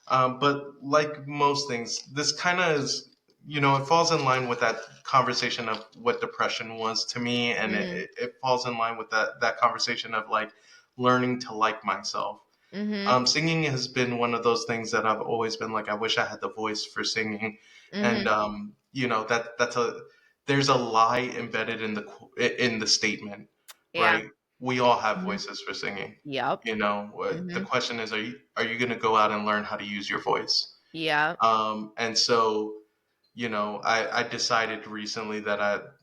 But like most things, this kind of is, it falls in line with that conversation of what depression was to me, and Mm, it falls in line with that conversation of like learning to like myself. mhm, Singing has been one of those things that I've always been like, I wish I had the voice for singing, and mhm. that's a there's a lie embedded in the statement, Yeah. right? We all have Mhm. voices for singing. Yep. The Mhm. question is, are you going to go out and learn how to use your voice? Yep. And so, I decided recently that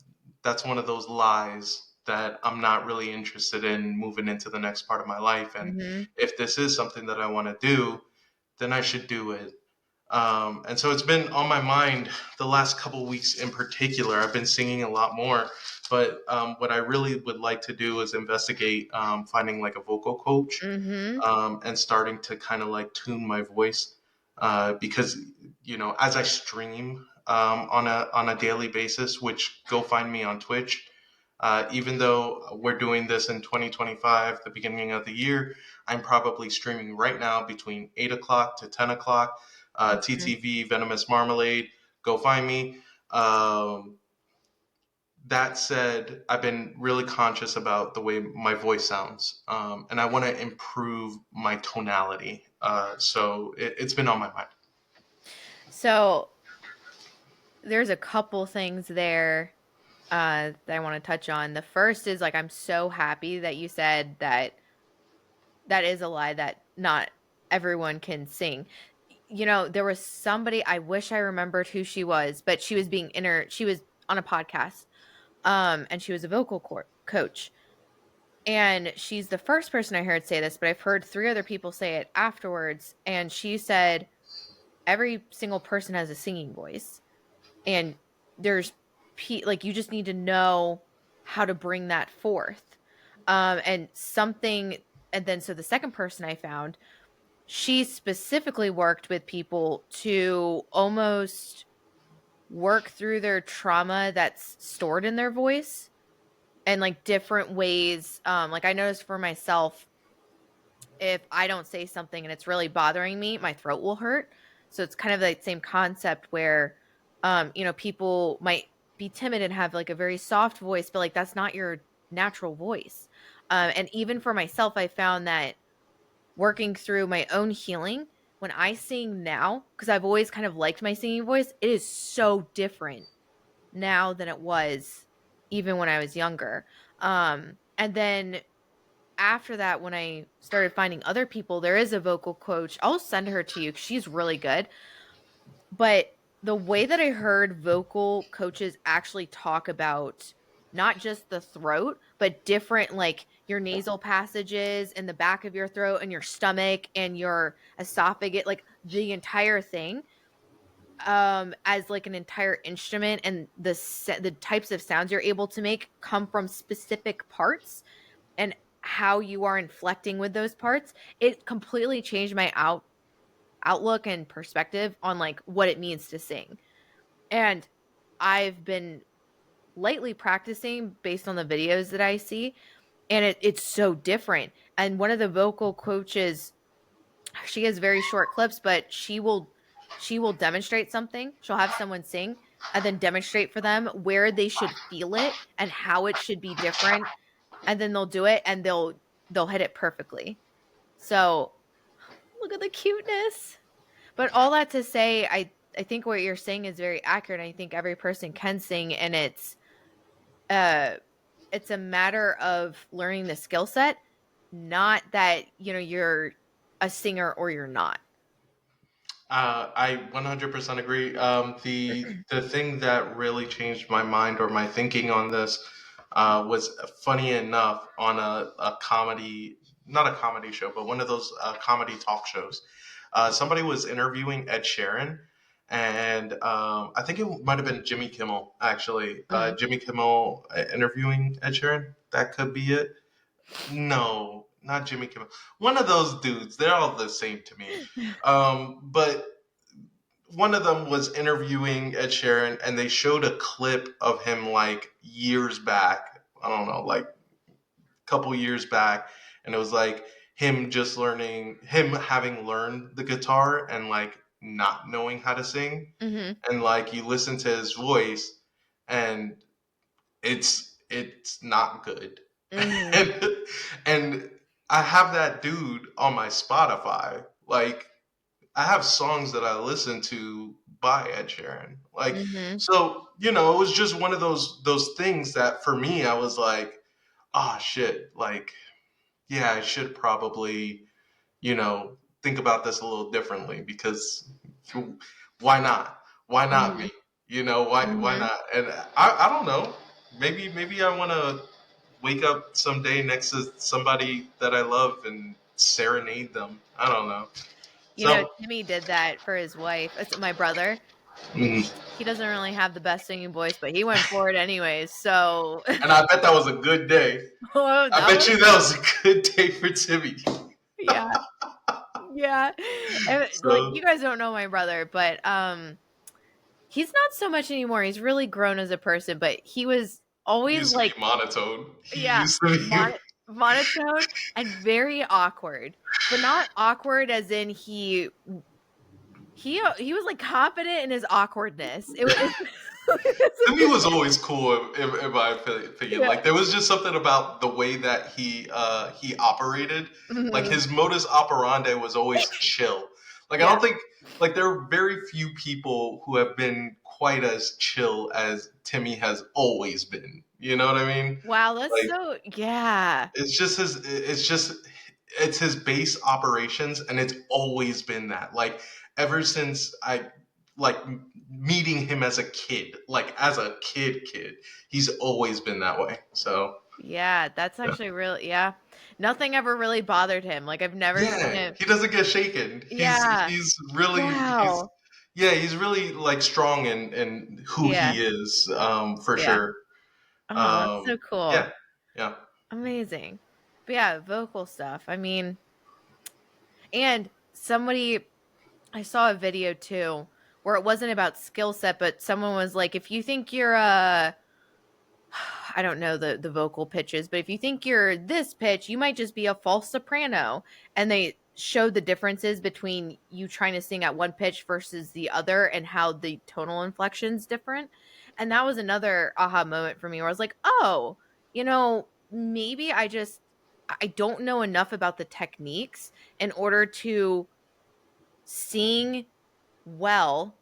that's one of those lies that I'm not really interested in moving into the next part of my life. And Mhm. if this is something that I want to do, then I should do it. And so it's been on my mind the last couple weeks in particular. I've been singing a lot more, but what I really would like to do is investigate finding like a vocal coach Mhm. and starting to kind of like tune my voice because as I stream on a daily basis. Which go find me on Twitch. Even though we're doing this in 2025, the beginning of the year, I'm probably streaming right now between 8 o'clock to 10 o'clock. Mhm. TTV Venomous Marmalade. Go find me. Um, that said, I've been really conscious about the way my voice sounds, and I want to improve my tonality. So it's been on my mind. So there's a couple things there that I want to touch on. The first is like I'm so happy that you said that that is a lie that not everyone can sing. There was somebody I wish I remembered who she was, but she was on a podcast and she was a coach. And she's the first person I heard say this, but I've heard three other people say it afterwards and she said every single person has a singing voice and there's like you just need to know how to bring that forth and something and then so the second person I found she specifically worked with people to almost work through their trauma that's stored in their voice and like different ways like I noticed for myself if I don't say something and it's really bothering me, my throat will hurt. So it's kind of the same concept where, people might be timid and have like a very soft voice, but like that's not your natural voice. And even for myself, I found that working through my own healing, when I sing now, because I've always kind of liked my singing voice, it is so different now than it was even when I was younger. And then after that, when I started finding other people, there is a vocal coach. I'll send her to you 'cause she's really good. But the way that I heard vocal coaches actually talk about not just the throat, but different like your nasal passages in the back of your throat and your stomach and your esophagus, like the entire thing, as like an entire instrument and the types of sounds you're able to make come from specific parts and how you are inflecting with those parts, it completely changed my outlook and perspective on like what it means to sing. And I've been lightly practicing based on the videos that I see, and it's so different. And one of the vocal coaches, she has very short clips, but she will demonstrate something. She'll have someone sing and then demonstrate for them where they should feel it and how it should be different and then they'll do it and they'll hit it perfectly. So, look at the cuteness. But all that to say, I think what you're saying is very accurate. I think every person can sing and uh it's a matter of learning the skill set, not that, you're a singer or you're not. I 100% agree. The thing that really changed my mind or my thinking on this was funny enough on a comedy, not a comedy show, but one of those comedy talk shows. Somebody was interviewing Ed Sheeran, and I think it might have been Jimmy Kimmel actually. Mhm. Jimmy Kimmel interviewing Ed Sheeran. That could be it. No, not Jimmy Kimmel. One of those dudes. They're all the same to me. But one of them was interviewing Ed Sheeran, and they showed a clip of him like years back. I don't know, like a couple years back, and it was like him just learning, him having learned the guitar and like not knowing how to sing, Mhm. and like you listen to his voice, and it's not good, Mhm. and and I have that dude on my Spotify, like I have songs that I listen to by Ed Sheeran. Like, Mhm. so, it was just one of those things that for me I was like, ah shit, like, yeah, I should probably, think about this a little differently because why not? Why not Mhm. me? Why Mhm. not? And I don't know. Maybe I wanna wake up someday next to somebody that I love and serenade them. I don't know. So Timmy did that for his wife. It's my brother. mm. He doesn't really have the best singing voice, but he went for it anyways. So, And I bet that was a good day. oh, I that bet was you that was a good day for Timmy. yeah. Yeah. And, like, So, you guys don't know my brother, but, He's not so much anymore. He's really grown as a person, but he was He always used to like, be monotone. He yeah, used to be. monotone and very awkward, but not awkward as in he was like confident in his awkwardness. It was, Timmy was always cool, in my opinion. yeah. Like there was just something about the way that he operated. Like Mhm. his modus operandi was always chill. Like I Yeah. don't think like there are very few people who have been quite as chill as Timmy has always been. You know what I mean? Wow, that's Like so yeah. it's his base operations, and it's always been that. Like ever since I like meeting him as a kid, like as a kid, he's always been that way. So Yeah, that's yeah, actually really yeah. Nothing ever really bothered him. Like I've never seen yeah, him. he doesn't get shaken. Yeah. He's Wow. yeah, he's really like strong in who Yeah. he is, for Yeah. sure. Oh, that's so cool. Yeah, yeah. Amazing. But yeah, vocal stuff. I mean, and somebody I saw a video too where it wasn't about skill set, but someone was like, if you think you're a I don't know the vocal pitches, but if you think you're this pitch, you might just be a false soprano. And they showed the differences between you trying to sing at one pitch versus the other and how the tonal inflection's different. And that was another aha moment for me where I was like, "Oh, maybe I don't know enough about the techniques in order to sing well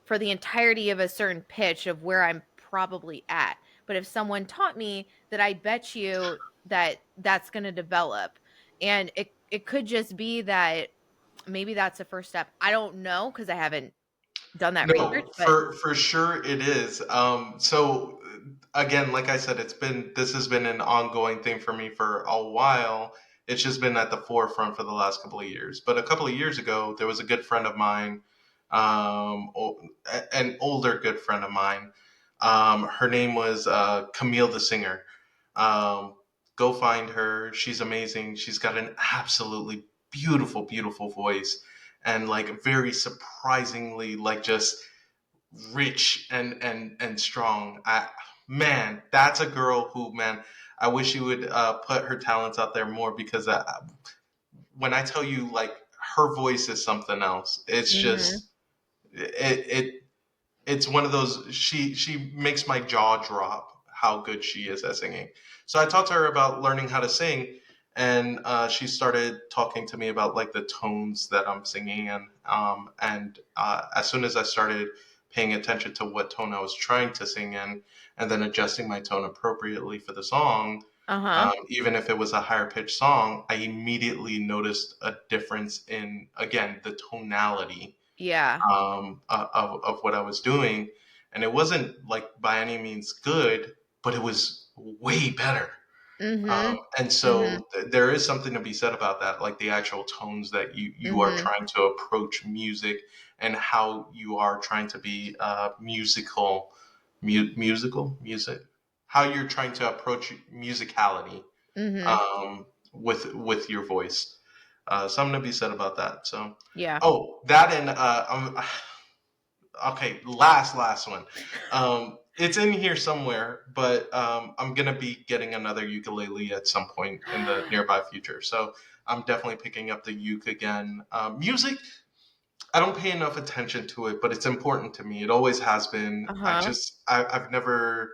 for the entirety of a certain pitch of where I'm probably at. But if someone taught me that, I bet you that that's going to develop. And it could just be that maybe that's the first step. I don't know because I haven't done that research, No, but for sure it is. So again, like I said, this has been an ongoing thing for me for a while. It's just been at the forefront for the last couple of years. But a couple of years ago, there was a good friend of mine, an older good friend of mine. Her name was Camille the singer. Um, Go find her. She's amazing. She's got an absolutely beautiful voice, and like very surprisingly like just rich and strong. Man, that's a girl who, man, I wish you would put her talents out there more, because when I tell you like her voice is something else. It's mhm, just it it's one of those, she makes my jaw drop how good she is at singing. So I talked to her about learning how to sing, and she started talking to me about like the tones that I'm singing in. And as soon as I started paying attention to what tone I was trying to sing in, and then adjusting my tone appropriately for the song, uh-huh, even if it was a higher pitched song, I immediately noticed a difference in, again, the tonality, yeah, of what I was doing. And it wasn't like by any means good, but it was way better. mhm, And mhm, so there is something to be said about that, like the actual tones that you are mhm, trying to approach music, and how you are trying to be music, how you're trying to approach musicality, mhm, with your voice. Something to be said about that. So, yeah, oh, that and okay, last one. It's in here somewhere, but I'm gonna be getting another ukulele at some point in the nearby future. So I'm definitely picking up the uke again. Music, I don't pay enough attention to it, but it's important to me. It always has been. uh-huh, I've never,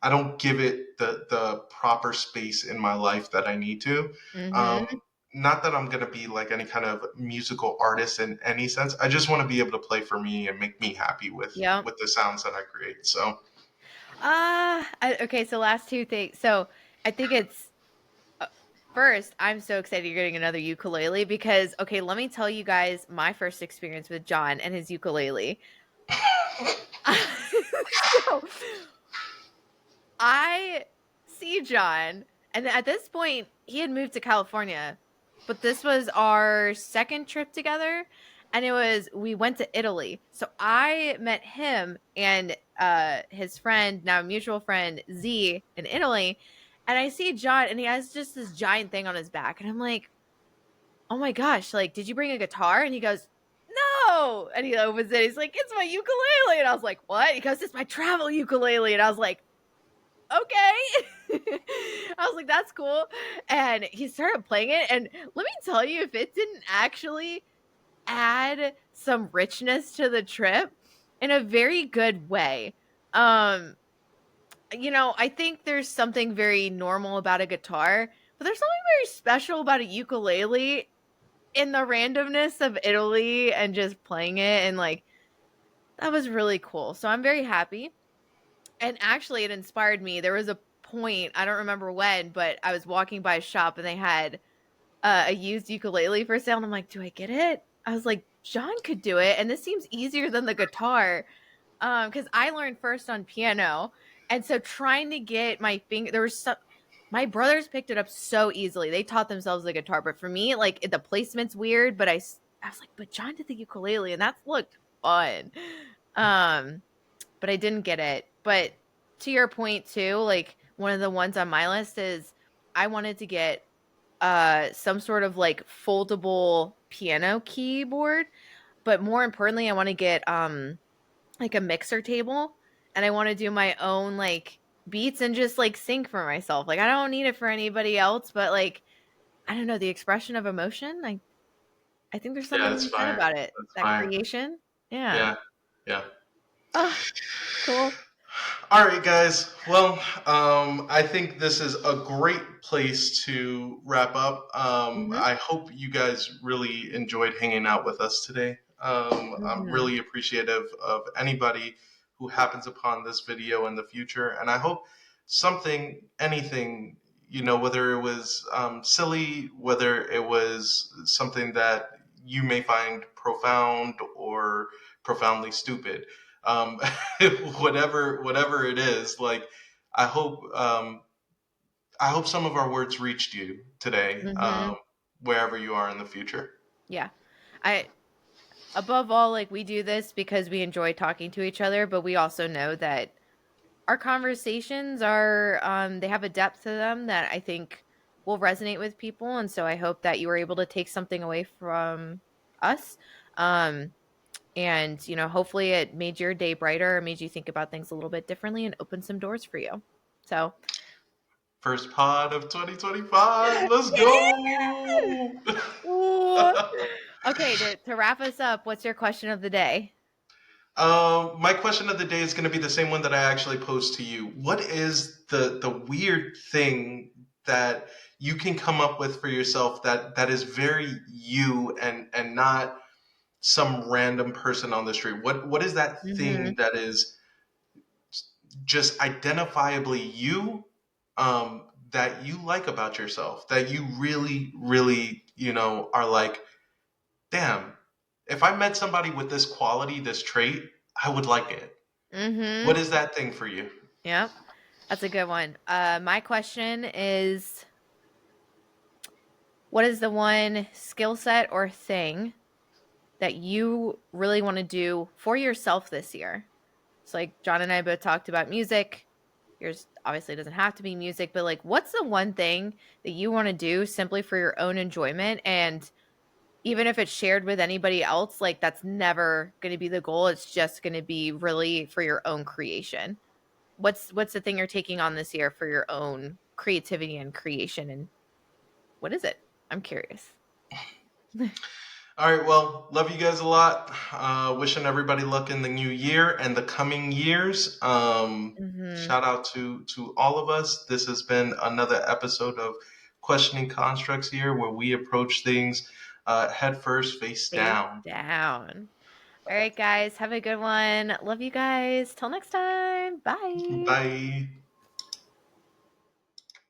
I don't give it the proper space in my life that I need to. Um, mhm, Not that I'm gonna be like any kind of musical artist in any sense. I just want to be able to play for me and make me happy yep. with the sounds that I create. So Okay, so last two things. So I think it's Uh, first, I'm so excited you're getting another ukulele because, okay, let me tell you guys my first experience with John and his ukulele. So I see John, and at this point, he had moved to California, but this was our second trip together, and we went to Italy. So I met him and his friend, now mutual friend Z in Italy, and I see John, and he has just this giant thing on his back, and I'm like, "Oh my gosh, like, did you bring a guitar?" And he goes, "No." "Whoa!" And he opens it. He's like, "It's my ukulele." And I was like, "What?" He goes, "It's my travel ukulele." And I was like, "Okay." I was like, "That's cool." And he started playing it. And let me tell you, if it didn't actually add some richness to the trip in a very good way. Um, I think there's something very normal about a guitar, but there's something very special about a ukulele in the randomness of Italy and just playing it, and like that was really cool. So I'm very happy. And actually it inspired me. There was a point, I don't remember when, but I was walking by a shop and they had a used ukulele for sale, and I'm like, "Do I get it?" I was like, "John could do it, and this seems easier than the guitar." Because I learned first on piano, and so trying to get my finger, there was some. My brothers picked it up so easily. They taught themselves the guitar, but for me, like the placement's weird. But I was like, "But John did the ukulele, and that looked fun." Um, but I didn't get it. But to your point too, like one of the ones on my list is I wanted to get some sort of like foldable piano keyboard, but more importantly I want to get like a mixer table, and I want to do my own like beats and just like sing for myself. Like I don't need it for anybody else, but like I don't know, the expression of emotion, I think there's Yeah, something to that's be said fire. about it. That's That fire. creation. Yeah. Yeah, yeah. Oh, cool. All right, guys. Well, I think this is a great place to wrap up. Mhm. I hope you guys really enjoyed hanging out with us today. I'm Mhm. really appreciative of anybody who happens upon this video in the future, and I hope anything, whether it was silly, whether it was something that you may find profound or profoundly stupid, um, whatever it is, like I hope um, I hope some of our words reached you today, Mhm. wherever you are in the future. Yeah. I Above all, like we do this because we enjoy talking to each other, but we also know that our conversations are they have a depth to them that I think will resonate with people, and so I hope that you were able to take something away from us. Um and hopefully it made your day brighter or made you think about things a little bit differently and open some doors for you. So, First pod of 2025. Let's go. ooh. Okay, to wrap us up, what's your question of the day? My question of the day is going to be the same one that I actually posed to you. What is the weird thing that you can come up with for yourself that is very you and not some random person on the street? What is that thing Mhm. that is just identifiably you, that you like about yourself, that you really, really, are like, damn, if I met somebody with this quality, this trait, I would like it. What Mhm. is that thing for you? Yep. That's a good one. My question is, what is the one skill set or thing that you really want to do for yourself this year? So, like John and I both talked about music. Yours obviously doesn't have to be music, but like, what's the one thing that you want to do simply for your own enjoyment? And even if it's shared with anybody else, like that's never going to be the goal. It's just going to be really for your own creation. What's the thing you're taking on this year for your own creativity and creation, and what is it? I'm curious. All right, well, love you guys a lot. Wishing everybody luck in the new year and the coming years. Mhm. Shout out to all of us. This has been another episode of Questioning Constructs here, where we approach things head first, face Face down. down. All right, guys, have a good one. Love you guys. Till next time. Bye. Bye.